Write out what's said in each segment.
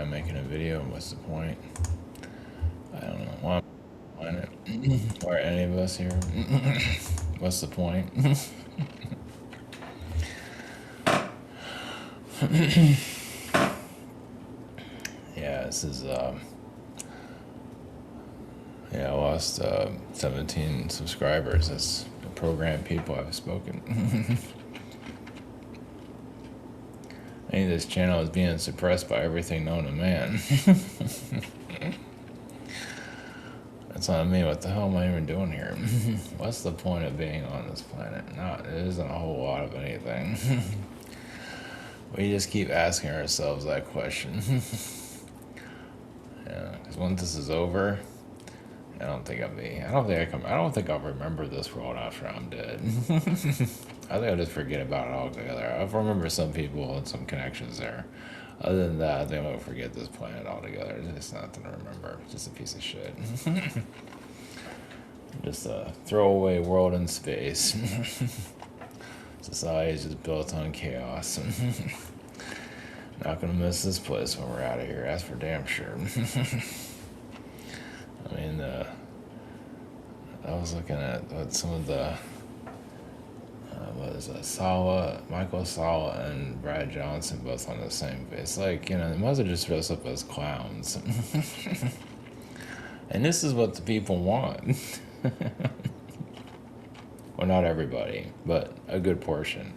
point making a video? What's the point? I don't know. Why planet? Why are any of us here? What's the point? Yeah, this is yeah, I lost 17 subscribers. That's the program people I've spoken. I think this channel is being suppressed by everything known to man. That's what I mean. What the hell am I even doing here? What's the point of being on this planet? Not, it isn't a whole lot of anything. We just keep asking ourselves that question. Yeah, because once this is over, I don't think I'll remember this world after I'm dead. I think I'll just forget about it altogether. I'll remember some people and some connections there. Other than that, I think I'll forget this planet altogether. It's just nothing to remember. It's just a piece of shit. Just a throwaway world in space. Society is just built on chaos. Not gonna miss this place when we're out of here. That's for damn sure. I mean, I was looking at what some of the Michael Sala and Brad Johnson both on the same face. Like, you know, they must have just dressed up as clowns. And this is what the people want. Well, not everybody, but a good portion.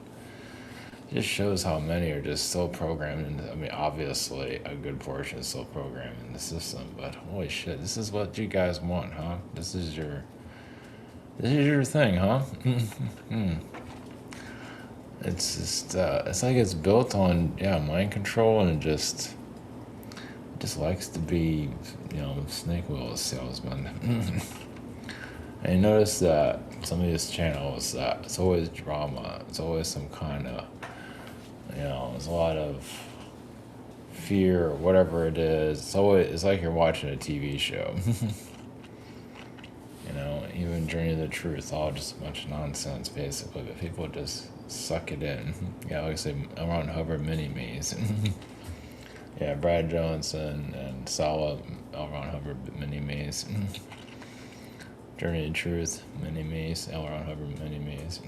It just shows how many are just still programmed into, I mean, obviously a good portion is still programmed in the system, but holy shit, this is what you guys want, huh? This is your thing, huh? It's just, it's like it's built on, yeah, mind control, and it just likes to be, you know, snake oil salesman. And you notice that some of these channels, it's always drama. It's always some kind of, you know, there's a lot of fear or whatever it is. It's like you're watching a TV show. You know, even Journey to the Truth, all just a bunch of nonsense basically, but people just suck it in. Yeah, like I say, around Hubbard mini-me's. Yeah, Brad Johnson and Sala, around Hubbard mini-me's. Journey to Truth, mini-me's, Ron Hubbard mini-me's.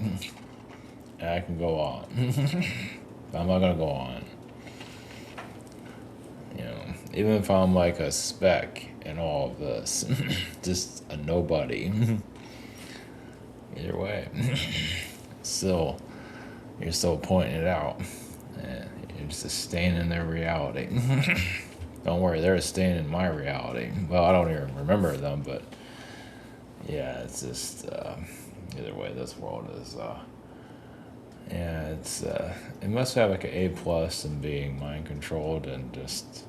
And I can go on. But I'm not gonna go on. You know, even if I'm like a speck in all of this, just a nobody. Either way, you're still pointing it out. You're just a stain in their reality. Don't worry, they're a stain in my reality. Well, I don't even remember them, but yeah, it's just either way, this world is yeah, it's it must have like an A+ in being mind controlled and just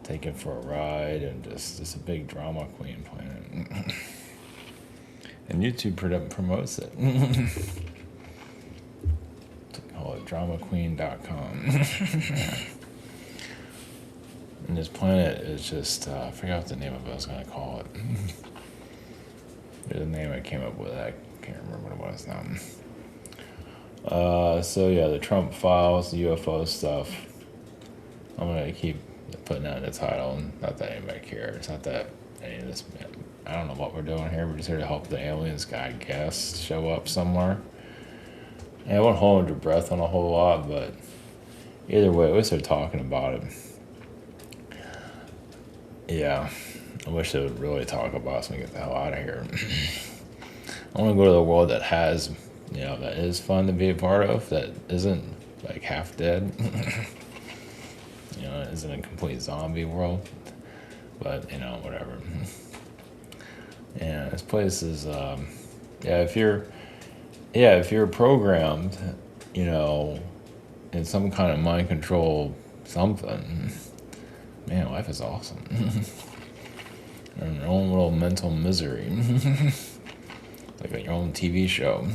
taken for a ride, and just a big drama queen planet. And YouTube promotes it. Call it dramaqueen.com. And this planet is just I forgot what the name of it I was gonna call it. There's a name I came up with. I can't remember what it was now. So yeah, the Trump files, the UFO stuff. I'm gonna keep putting that in the title, and not that anybody cares. Not that any of this. I don't know what we're doing here. We're just here to help the aliens, I guess, show up somewhere. And I won't hold your breath on a whole lot, but either way, at least they're talking about it. Yeah, I wish they would really talk about it so we can get the hell out of here. I want to go to the world that has, you know, that is fun to be a part of, that isn't like half dead. You know, it isn't a complete zombie world, but you know, whatever. Yeah, this place is, yeah, if you're programmed, you know, in some kind of mind control something, man, life is awesome. You're in your own little mental misery. Like your own TV show.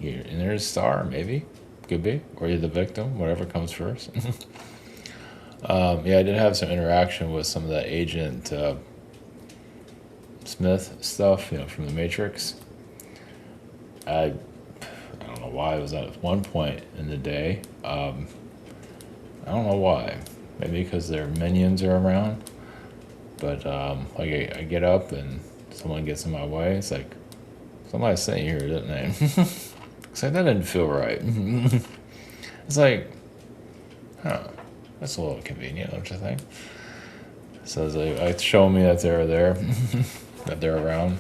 You're in there a star, maybe. Could be. Or you're the victim, whatever comes first. Yeah, I did have some interaction with some of that Agent Smith stuff, you know, from The Matrix. I don't know why it was at one point in the day. I don't know why. Maybe because their minions are around. But like I get up and someone gets in my way. It's like somebody's sitting here, didn't they? It's like that didn't feel right. It's like, huh, that's a little convenient, don't you think? So it's like show me that they're there, that they're around.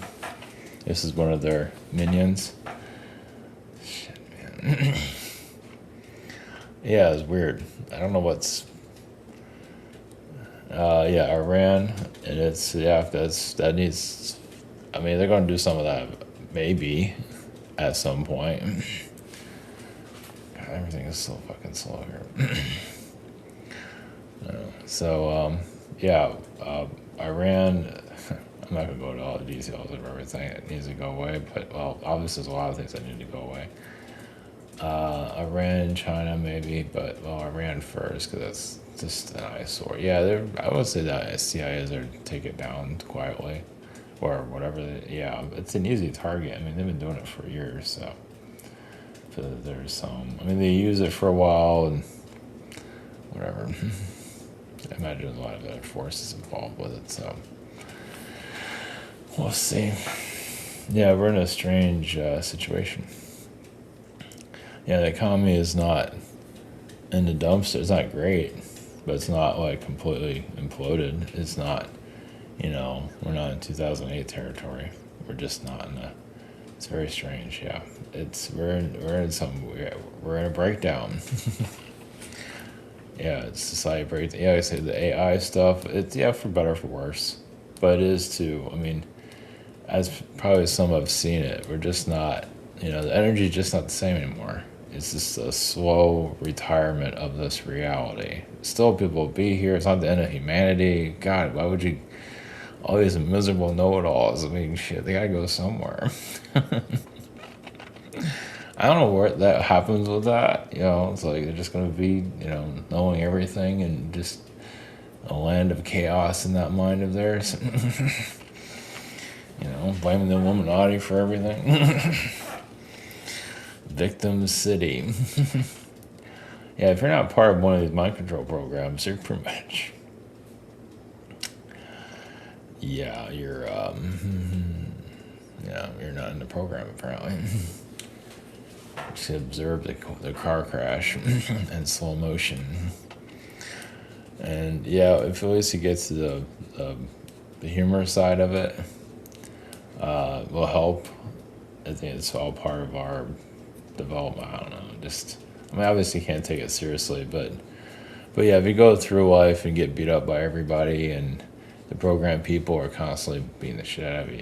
This is one of their minions. Shit, man. Yeah, it's weird. I don't know what's. Yeah, Iran, and it's that needs. I mean, they're gonna do some of that maybe at some point. God, everything is so fucking slow here. So yeah, Iran. I'm not gonna go into all the details of everything that needs to go away, but well, obviously there's a lot of things that need to go away. Iran, China, maybe, but well, Iran first because that's just an eyesore. Yeah, I would say that CIA is there to take it down quietly, or whatever. Yeah, it's an easy target. I mean, they've been doing it for years, so there's some. I mean, they use it for a while and whatever. I imagine there's a lot of other forces involved with it, so we'll see. Yeah, we're in a strange situation. Yeah, the economy is not in the dumpster. It's not great, but it's not like completely imploded. It's not, we're not in 2008 territory. We're just not in a. It's very strange. Yeah, we're in a breakdown. Yeah, it's society breakdown. Yeah, like I say the AI stuff. It's for better or for worse, but it is too. I mean, as probably some have seen it, we're just not. The energy is just not the same anymore. It's just a slow retirement of this reality. Still, people will be here. It's not the end of humanity. God, why would you? All these miserable know-it-alls. I mean, shit, they gotta go somewhere. I don't know where that happens with that. It's like they're just gonna be, knowing everything and just a land of chaos in that mind of theirs. Blaming the Illuminati for everything. Victim city. Yeah, if you're not part of one of these mind control programs, you're pretty much. Yeah, you're not in the program apparently. Just observe the car crash in slow motion. And yeah, if at least you get to the humor side of it, will help. I think it's all part of our development. I don't know. Obviously you can't take it seriously, but yeah, if you go through life and get beat up by everybody and the program people are constantly beating the shit out of you,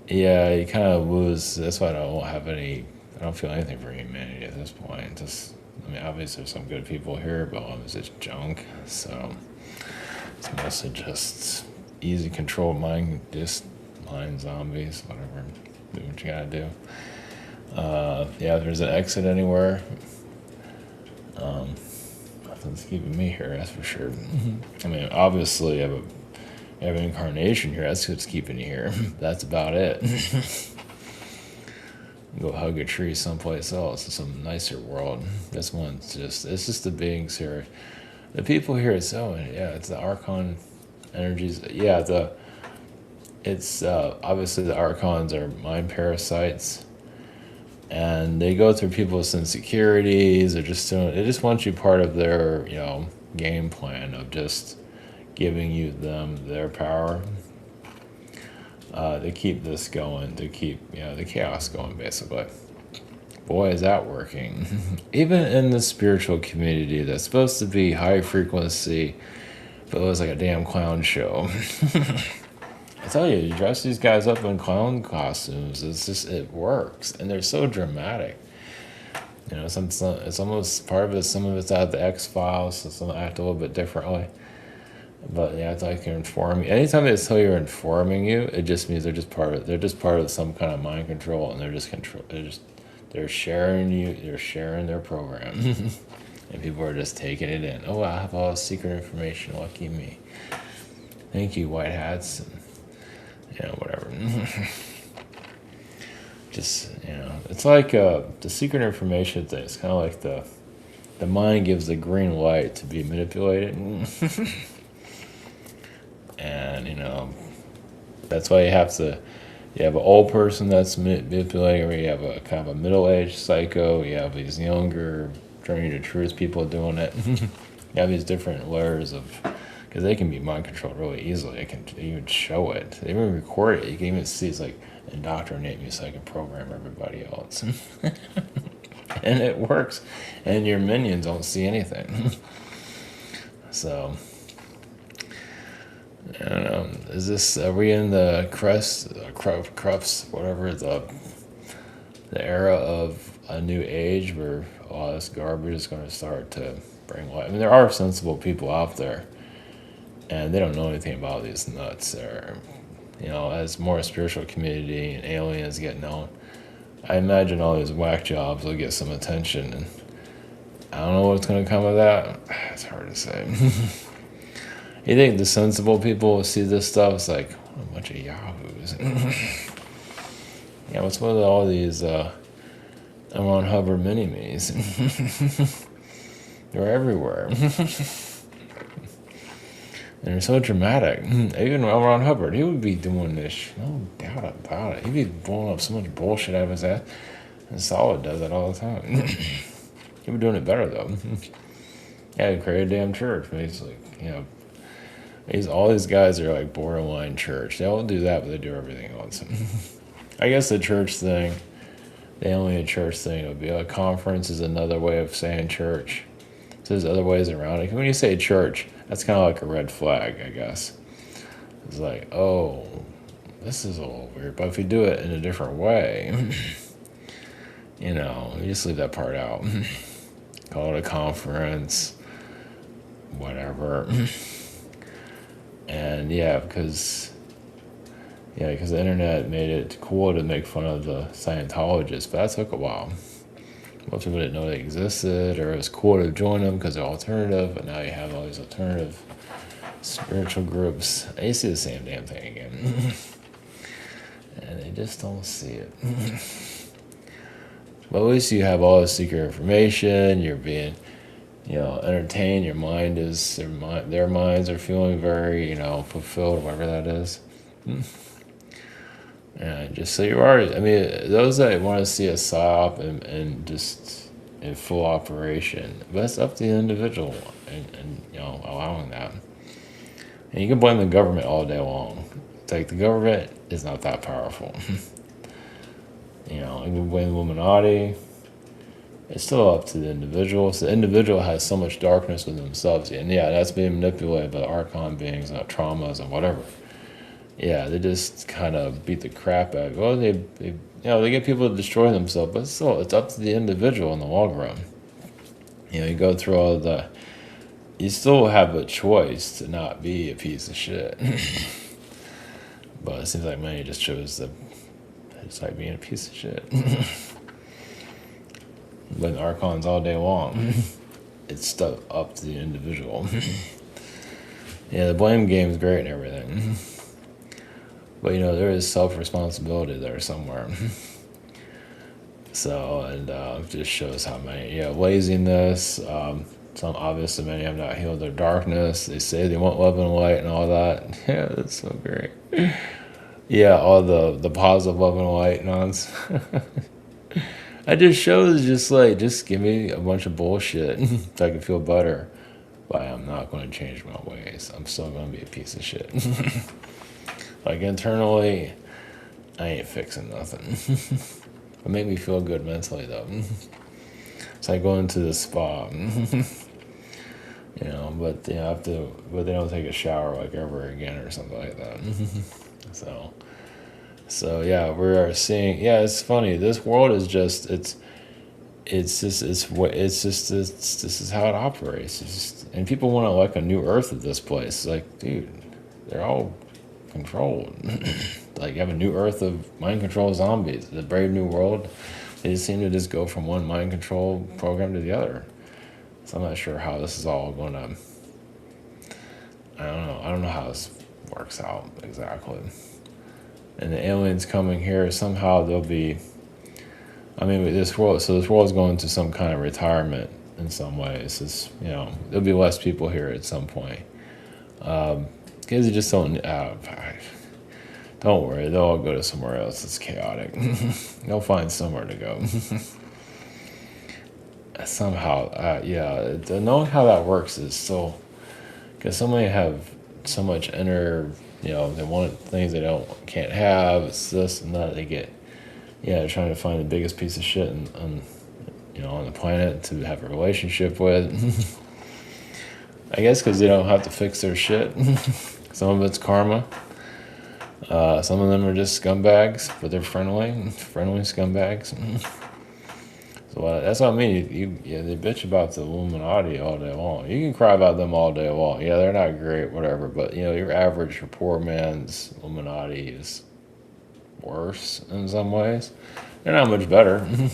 you kind of lose. That's why I don't feel anything for humanity at this point. Obviously there's some good people here, but it's just junk. So it's mostly just easy control mind zombies, whatever. Do what you gotta do. If there's an exit anywhere, nothing's keeping me here, that's for sure. I mean, obviously you have an incarnation here, that's what's keeping you here. That's about it. Go hug a tree someplace else in some nicer world. This one's it's just the beings here. The people here, it's the Archon energies. Yeah, it's obviously the Archons are mind parasites, and they go through people's insecurities. They just want you part of their game plan of just giving them their power. They keep this going. They keep the chaos going basically. Boy, is that working. Even in the spiritual community that's supposed to be high frequency, but it was like a damn clown show. I tell you dress these guys up in clown costumes. It works, and they're so dramatic. It's almost part of it. Some of it's out of the X-Files, so some act a little bit differently. But yeah, it's like you're informing. Anytime they tell you're informing you, it just means they're just part of. They're just part of some kind of mind control, and they're sharing you. They're sharing their program, and people are just taking it in. Oh, I have all this secret information. Lucky me. Thank you, white hats. And, whatever. Just it's like the secret information thing. It's kind of like the mind gives the green light to be manipulated. And, that's why you have an old person that's manipulating, or you have a kind of a middle-aged psycho, you have these younger, journey to truth people doing it. You have these different layers of, because they can be mind controlled really easily. They can even show it. They even record it. You can even see it's like, indoctrinate me so I can program everybody else. And it works. And your minions don't see anything. So, I don't know. Are we in the crufts, whatever, the era of a new age where all this garbage is going to start to bring light? I mean, there are sensible people out there, and they don't know anything about these nuts. Or, as more spiritual community and aliens get known, I imagine all these whack jobs will get some attention, and I don't know what's going to come of that. It's hard to say. You think the sensible people will see this stuff? It's like, what a bunch of yahoos. Yeah, what's with all these Ron Hubbard mini-me's? They're everywhere. And they're so dramatic. Even Ron Hubbard, he would be doing this, no doubt about it. He'd be blowing up so much bullshit out of his ass. And Solid does it all the time. He'd be doing it better, though. Yeah, he created a damn church. Basically, all these guys are like borderline church. They all do that, but they do everything else. I guess the church thing, the only church thing would be a conference is another way of saying church. So there's other ways around it. When you say church, that's kind of like a red flag, I guess. It's like, oh, this is a little weird. But if you do it in a different way, you just leave that part out. Call it a conference, whatever. And because the internet made it cool to make fun of the Scientologists, but that took a while. Most people didn't know they existed, or it was cool to join them because they're alternative, but now you have all these alternative spiritual groups. They see the same damn thing again. And they just don't see it. But at least you have all this secret information, you're being entertained, your mind is, their minds are feeling very, fulfilled, whatever that is. And just so you are, those that want to see a PSYOP and just in full operation, but it's up to the individual and allowing that. And you can blame the government all day long. It's like the government is not that powerful. You can blame the Illuminati. It's still up to the individual. So the individual has so much darkness within themselves. And that's being manipulated by the Archon beings, traumas and whatever. Yeah, they just kind of beat the crap out of it. Well, they get people to destroy themselves, but still, it's up to the individual in the long run. You go through all you still have a choice to not be a piece of shit. But it seems like many just chose it's like being a piece of shit. But Archons all day long. It's stuff up to the individual. Yeah, the blame game is great and everything. But there is self-responsibility there somewhere. So, and it just shows how many, laziness, some obviously many have not healed their darkness. They say they want love and light and all that. Yeah, that's so great. Yeah, all the positive love and light nonsense. I just shows just give me a bunch of bullshit so I can feel better. But I'm not going to change my ways. I'm still going to be a piece of shit. Like internally, I ain't fixing nothing. It made me feel good mentally though. It's like going to the spa. But but they don't take a shower like ever again or something like that. So yeah, we are seeing. Yeah, it's funny. This world is just this is how it operates. And people want like a new Earth at this place. Like, dude, they're all controlled. Like you have a new Earth of mind control zombies. The Brave New World. They just seem to just go from one mind control program to the other. So I'm not sure how this is all going to. I don't know how this works out exactly. And the aliens coming here, somehow they'll be. This world is going to some kind of retirement in some ways. It's, there'll be less people here at some point. Kids just don't. Don't worry, they'll all go to somewhere else. It's chaotic. They'll find somewhere to go. Somehow, knowing how that works is so, because so many have so much inner, they want things they can't have. It's this and that. They get, they're trying to find the biggest piece of shit on the planet to have a relationship with. I guess because they don't have to fix their shit. Some of it's karma. Some of them are just scumbags, but they're friendly scumbags. So that's what I mean. They bitch about the Illuminati all day long. You can cry about them all day long. Yeah, they're not great, whatever. But your average, your poor man's Illuminati is worse in some ways. They're not much better. And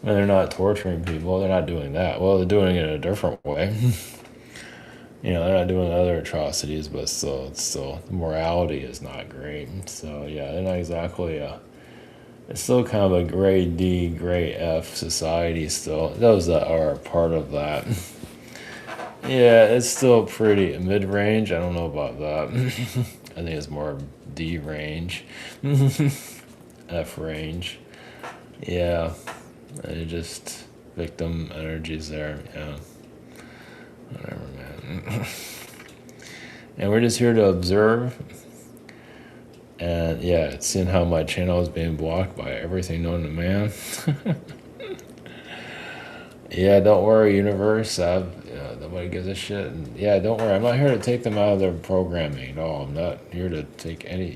they're not torturing people. They're not doing that. Well, they're doing it in a different way. They're not doing other atrocities, but still, the morality is not great. So, they're not exactly it's still kind of a grade D, grade F society still. Those that are part of that. Yeah, it's still pretty mid-range. I don't know about that. I think it's more D range. F range. Yeah. And just victim energies there. Yeah. Whatever, man. And we're just here to observe. And it's seeing how my channel is being blocked by everything known to man. Don't worry, universe. Nobody gives a shit. And don't worry. I'm not here to take them out of their programming at all. I'm not here to take any.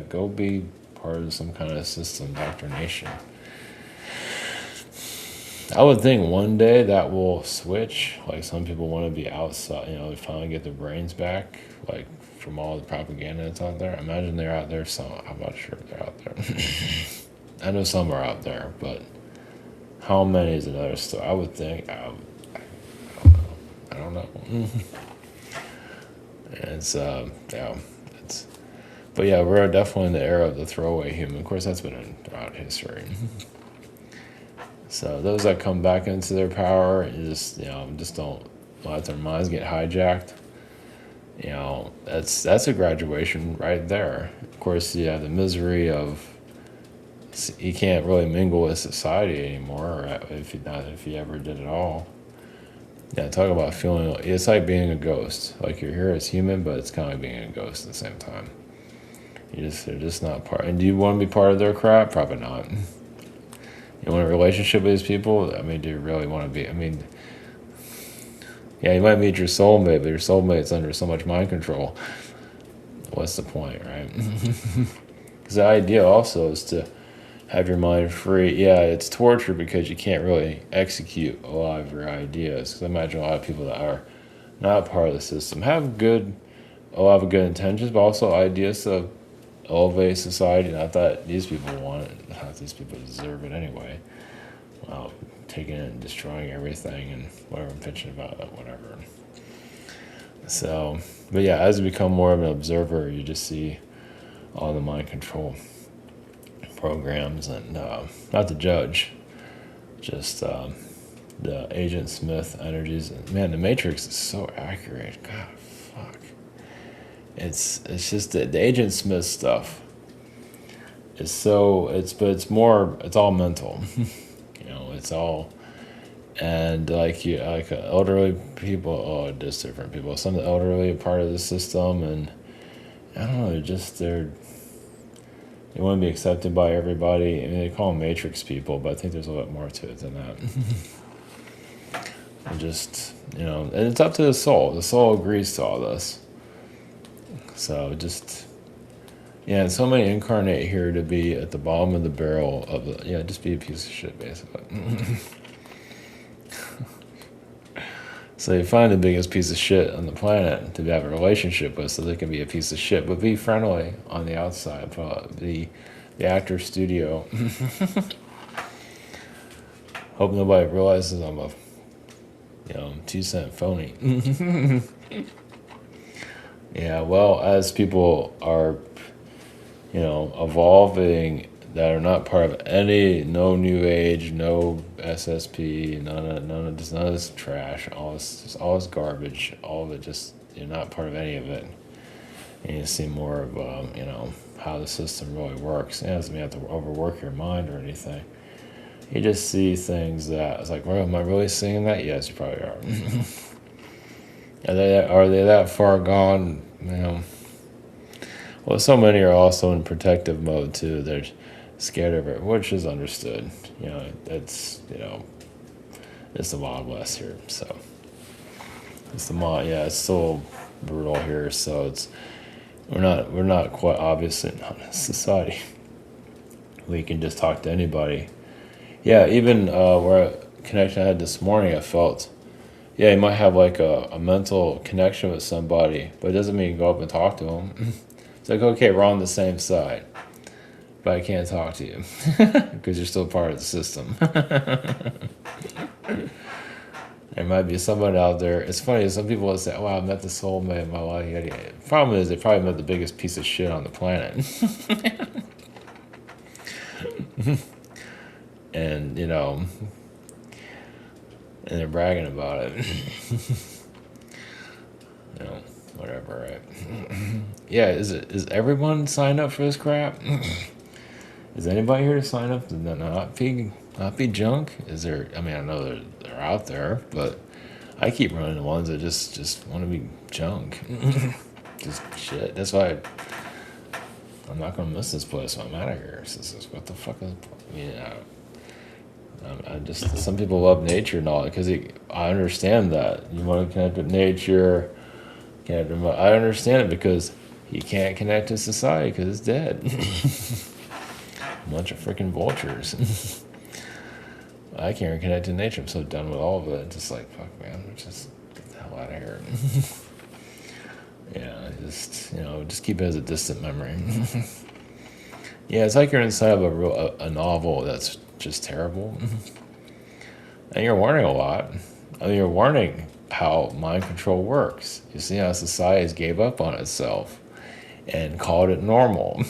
Go be part of some kind of system indoctrination. I would think one day that will switch. Like some people want to be outside. They finally get their brains back. Like from all the propaganda that's out there. Imagine they're out there. I'm not sure if they're out there. I know some are out there, but how many is another story? I would think. I don't know. We're definitely in the era of the throwaway human. Of course, that's been throughout history. So those that come back into their power, just don't let their minds get hijacked. That's a graduation right there. Of course, the misery of you can't really mingle with society anymore, if you ever did at all. Talk about feeling. It's like being a ghost. Like you're here as human, but it's kind of like being a ghost at the same time. They're just not part. And do you want to be part of their crap? Probably not. You want a relationship with these people? I mean, do you really want to be? I mean, you might meet your soulmate, but your soulmate's under so much mind control. What's the point, right? Because the idea also is to have your mind free. Yeah, it's torture because you can't really execute a lot of your ideas. Because I imagine a lot of people that are not part of the system have a lot of good intentions, but also ideas to elevate society. Not that these people want it, not that these people deserve it anyway. Well, taking it and destroying everything and whatever I'm pitching about it, whatever. So, but as you become more of an observer, you just see all the mind control programs and not to judge, just the Agent Smith energies. Man, the Matrix is so accurate. God, fuck. It's just the Agent Smith stuff is so it's all mental. It's all, and like elderly people, just different people. Some of the elderly are part of the system, and I don't know, they want to be accepted by everybody. I mean, they call them Matrix people, but I think there's a lot more to it than that. And just, and it's up to the soul. The soul agrees to all this. So just, so many incarnate here to be at the bottom of the barrel of just be a piece of shit, basically. So you find the biggest piece of shit on the planet to have a relationship with, so they can be a piece of shit, but be friendly on the outside. The actor studio. Hope nobody realizes I'm a 2-cent phony. As people are evolving that are not part of no New Age, no SSP, none of this trash, all this garbage, all of it. Just you're not part of any of it. And you see more of how the system really works. It doesn't mean you have to overwork your mind or anything. You just see things that it's like, well, am I really seeing that? Yes, you probably are. Are they that far gone? Well, so many are also in protective mode too. They're scared of it, which is understood. It's it's the Wild West here, so it's still brutal here. So we're not quite obviously not a society. We can just talk to anybody. Yeah, even where a connection I had this morning, I felt, you might have like a mental connection with somebody, but it doesn't mean you go up and talk to them. It's like, okay, we're on the same side, but I can't talk to you because you're still part of the system. There might be someone out there. It's funny, some people will say, wow, I met the soulmate of my life. The problem is they probably met the biggest piece of shit on the planet. And, and they're bragging about it. Whatever, right? Yeah, is everyone signed up for this crap? Is anybody here to sign up to not be junk? Is there? I mean, I know they're out there, but I keep running the ones that just want to be junk. Just shit. That's why I'm not gonna miss this place. I'm out of here. What the fuck is? I just some people love nature and all that because I understand that you want to connect with nature. I understand it because you can't connect to society because it's dead. A bunch of freaking vultures. I can't connect to nature. I'm so done with all of it. Just like, fuck, man, just get the hell out of here. Just keep it as a distant memory. Yeah, it's like you're inside of a novel that's just terrible. And you're learning a lot. I mean, you're learning how mind control works. You see how society gave up on itself and called it normal.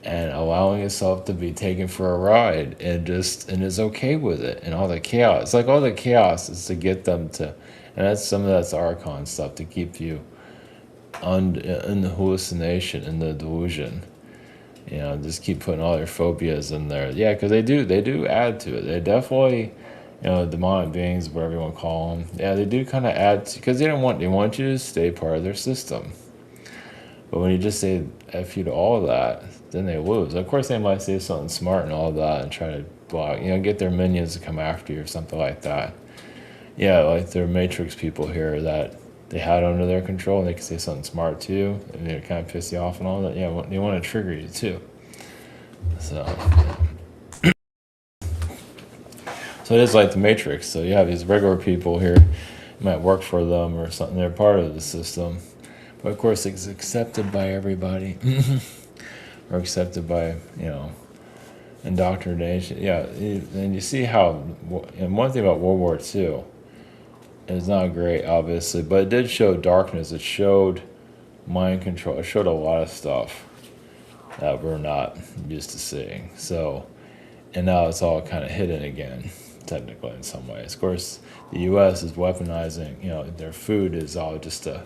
And allowing itself to be taken for a ride and is okay with it and all the chaos. It's like all the chaos is to get them to, and that's Archon stuff to keep you in the hallucination, in the delusion. Just keep putting all your phobias in there. Yeah, because they do add to it. They definitely, demonic beings, whatever you want to call them. Yeah, they do kind of add to, because they want you to stay part of their system. But when you just say F you to all of that, then they lose. Of course, they might say something smart and all of that and try to block, get their minions to come after you or something like that. Yeah, like their Matrix people here that they had under their control and they can say something smart too and they kind of piss you off and all that. Yeah, they want to trigger you too. So it is like the Matrix. So you have these regular people here, you might work for them or something. They're part of the system. But of course, it's accepted by everybody, or accepted by, indoctrination. Yeah, and you see how, and one thing about World War II, it's not great, obviously, but it did show darkness. It showed mind control. It showed a lot of stuff that we're not used to seeing. So, and now it's all kind of hidden again, technically, in some ways. Of course, the U.S. is weaponizing, their food is all just to,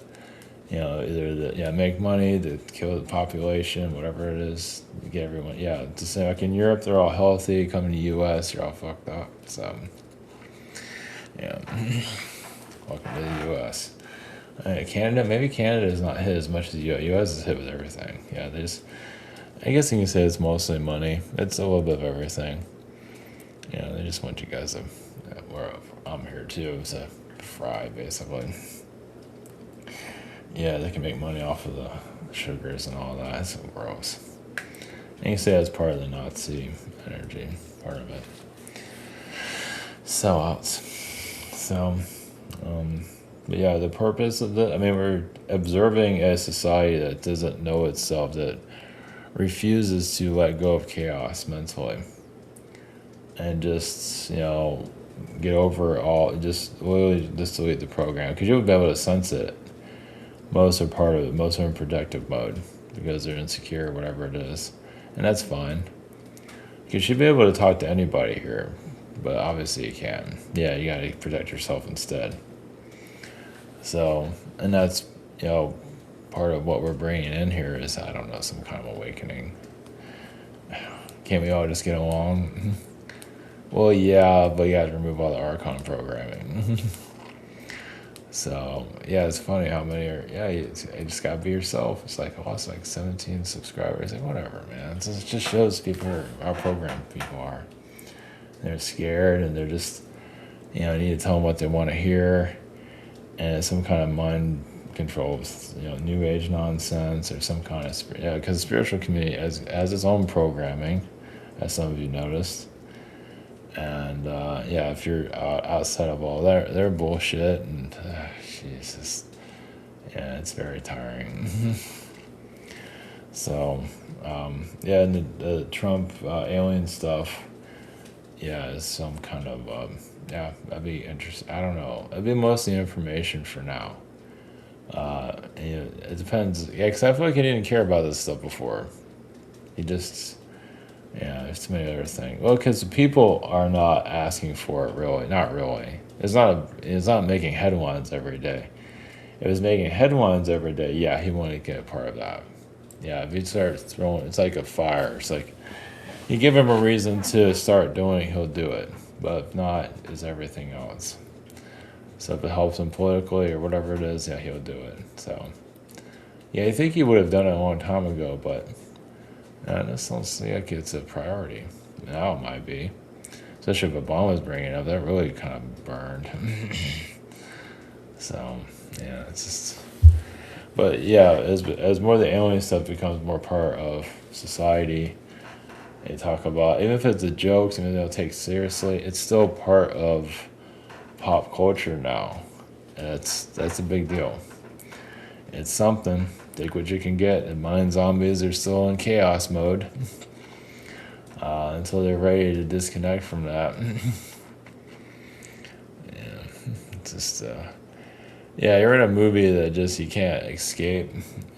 either make money, to kill the population, whatever it is, to get everyone. Yeah, to say like in Europe they're all healthy, coming to the U.S. you're all fucked up. So, yeah, welcome to the U.S. Canada, maybe Canada is not hit as much as the U.S. U.S. is hit with everything. Yeah, I guess you can say it's mostly money. It's a little bit of everything. They just want you guys to. I'm here too, to fry basically. Yeah, they can make money off of the sugars and all that. It's so gross. And you say that's part of the Nazi energy, part of it. Sellouts. So, but yeah, the purpose of we're observing a society that doesn't know itself, that refuses to let go of chaos mentally. And just, get over all, just literally just delete the program. Because you'll be able to sense it. Most are part of it. Most are in protective mode. because they're insecure or whatever it is. And that's fine. You should be able to talk to anybody here, but obviously you can't. Yeah, you got to protect yourself instead. So, and that's, part of what we're bringing in here is, I don't know, some kind of awakening. Can't we all just get along? Well, yeah, but you got to remove all the Archon programming. So, yeah, it's funny how many are, you just got to be yourself. It's like, oh, it's like 17 subscribers. Like, whatever, man. It just shows people how programmed people are. They're scared and they're just, you need to tell them what they want to hear. And it's some kind of mind control, new age nonsense or some kind of, because the spiritual community has its own programming, as some of you noticed. And if you're outside of all their bullshit, and Jesus, it's very tiring. So, and the Trump alien stuff, is some kind of that'd be interesting. I don't know. It'd be mostly information for now. It depends. Yeah, because I feel like he didn't care about this stuff before. He just. Yeah, there's too many other things. Well, because people are not asking for it, really. Not really. It's not making headlines every day. If it was making headlines every day, yeah, he wouldn't get a part of that. Yeah, if he starts throwing, it's like a fire. It's like, you give him a reason to start doing it, he'll do it. But if not, it's everything else. So if it helps him politically or whatever it is, yeah, he'll do it. So, I think he would have done it a long time ago, but I just don't see like it's a priority. Now it might be. Especially if Obama's bringing it up. That really kind of burned. So, it's just... But, as more of the alien stuff becomes more part of society, they talk about... Even if it's a joke, even though they'll take seriously, it's still part of pop culture now. And that's a big deal. It's something. Take what you can get. And mind zombies are still in chaos mode until they're ready to disconnect from that. It's just you're in a movie that just you can't escape.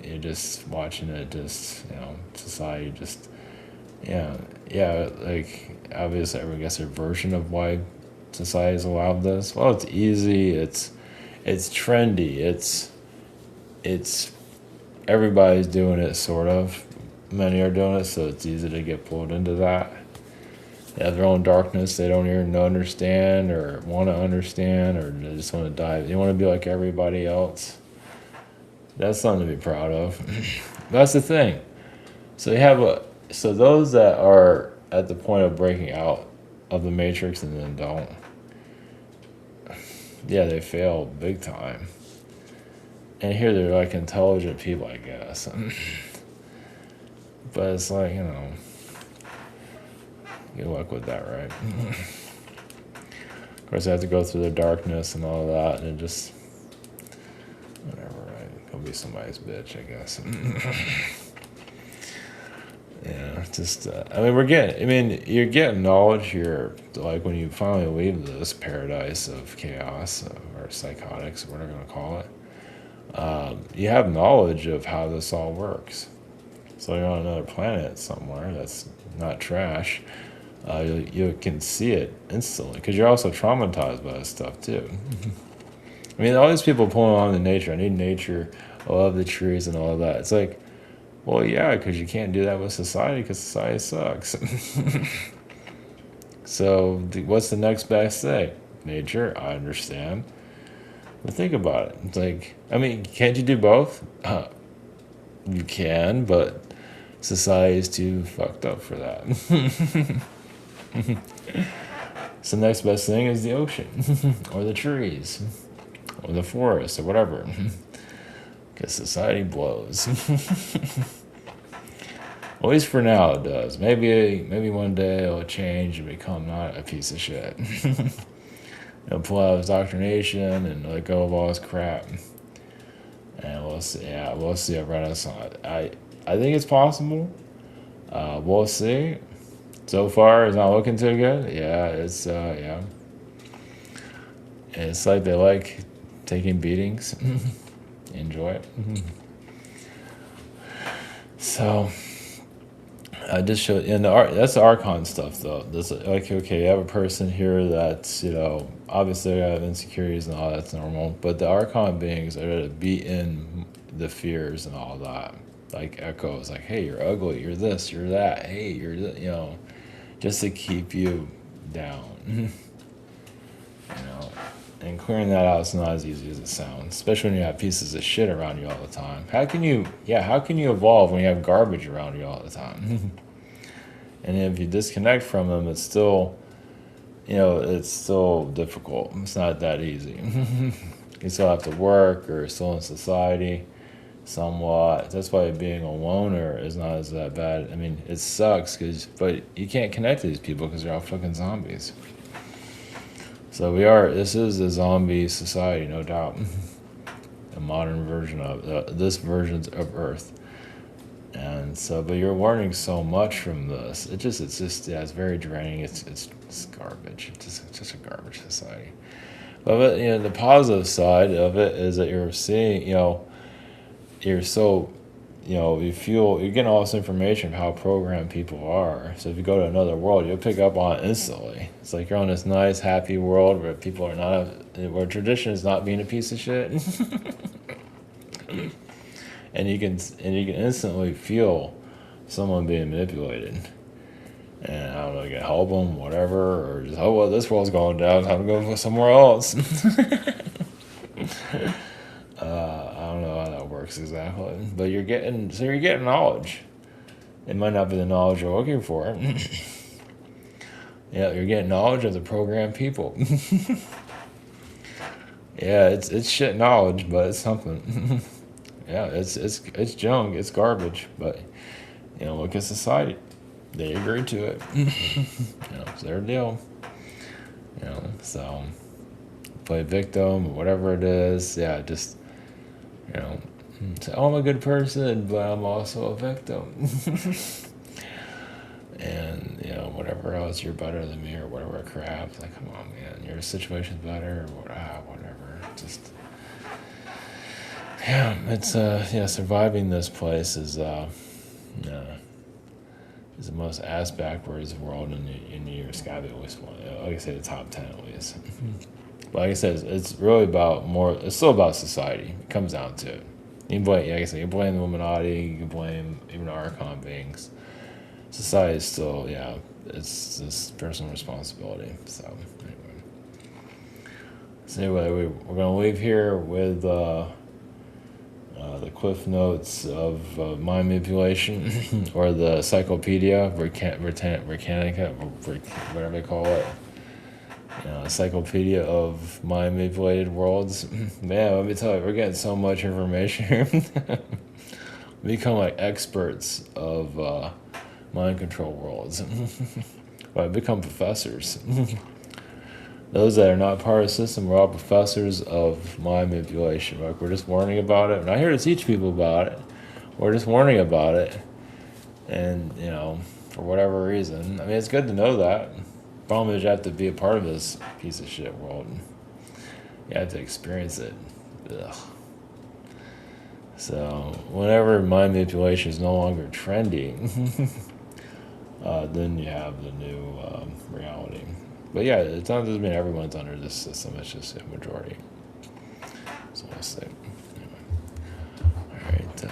You're just watching it. Just society. Just like obviously everyone gets their version of why society's allowed this. Well, it's easy. It's trendy. It's everybody's doing it, sort of. Many are doing it, so it's easy to get pulled into that. They have their own darkness they don't even understand or want to understand, or they just want to dive. They want to be like everybody else. That's something to be proud of. That's the thing. So so those that are at the point of breaking out of the matrix and then don't, they fail big time. And here they're like intelligent people, I guess. But it's like, good luck with that, right? Of course, they have to go through the darkness and all of that, and it just, whatever, right? Go be somebody's bitch, I guess. You're getting knowledge here, like when you finally leave this paradise of chaos, or psychotics, or whatever you want to call it. You have knowledge of how this all works. So you're on another planet somewhere that's not trash. You can see it instantly because you're also traumatized by this stuff too. All these people pulling on the nature. I need nature. I love the trees and all of that. It's like, well, yeah, because you can't do that with society because society sucks. So what's the next best thing? Nature, I understand. But think about it. It's like, can't you do both? You can, but society is too fucked up for that. So the next best thing is the ocean, or the trees, or the forest, or whatever. Because society blows. At least for now it does. Maybe one day it'll change and become not a piece of shit. It'll pull out his indoctrination and let go of all his crap. And we'll see. Yeah, we'll see a renaissance. I think it's possible. We'll see. So far, it's not looking too good. Yeah, it's It's like they like taking beatings. Enjoy it. So I just showed, and the art, that's the Archon stuff though. That's like, okay, you have a person here that's, obviously they have insecurities and all that's normal, but the Archon beings are to beat in the fears and all that. Like echoes, like, hey, you're ugly, you're this, you're that, hey, you're, just to keep you down. And clearing that out is not as easy as it sounds, especially when you have pieces of shit around you all the time. How can you evolve when you have garbage around you all the time? And if you disconnect from them, it's still, it's still difficult. It's not that easy. You still have to work, or still in society, somewhat. That's why being a loner is not as that bad. I mean, it sucks, but you can't connect to these people because they're all fucking zombies. So this is a zombie society, no doubt. A modern version of this version of Earth. And so, but you're learning so much from this. It's very draining. It's garbage. It's just a garbage society. But the positive side of it is that you're seeing, you're so, you're getting all this information of how programmed people are. So if you go to another world, you'll pick up on it instantly. It's like you're on this nice, happy world where people are not, where tradition is not being a piece of shit. And you can instantly feel someone being manipulated. And I don't know, you can help them, whatever, or just, oh, well, this world's going down, time to go somewhere else. I don't know how that works exactly, but you're getting knowledge. It might not be the knowledge you're looking for. You're getting knowledge of the programmed people. Yeah, it's shit knowledge, but it's something. Yeah, it's junk, it's garbage, but look at society. They agreed to it. It's their deal. So play victim, whatever it is. Yeah, just say, oh, I'm a good person, but I'm also a victim. And whatever else, you're better than me or whatever crap. Like, come on, man, your situation's better or whatever. Just it's surviving this place is the most ass backwards world in New York. Sky, at least one. Like I say, the top 10 at least. But like I said, it's really about more. It's still about society. It comes down to it. You can blame, like I said, you can blame the Illuminati. You can blame even the Archon beings. Society is still, it's this personal responsibility. So anyway, we're gonna leave here with the cliff notes of mind manipulation, or the Encyclopedia Britannica, whatever they call it. Encyclopedia of mind manipulated worlds. Man, let me tell you, we're getting so much information. We become like experts of mind control worlds. Well, become professors. Those that are not part of the system, we're all professors of mind manipulation. Like, we're just learning about it. We're not here to teach people about it. We're just learning about it. And, for whatever reason. I mean, it's good to know that. Problem is, you have to be a part of this piece of shit world. You have to experience it. Ugh. So, whenever mind manipulation is no longer trending, then you have the new reality. But yeah, it doesn't mean everyone's under this system. It's just a majority. So we'll see. Anyway. All right.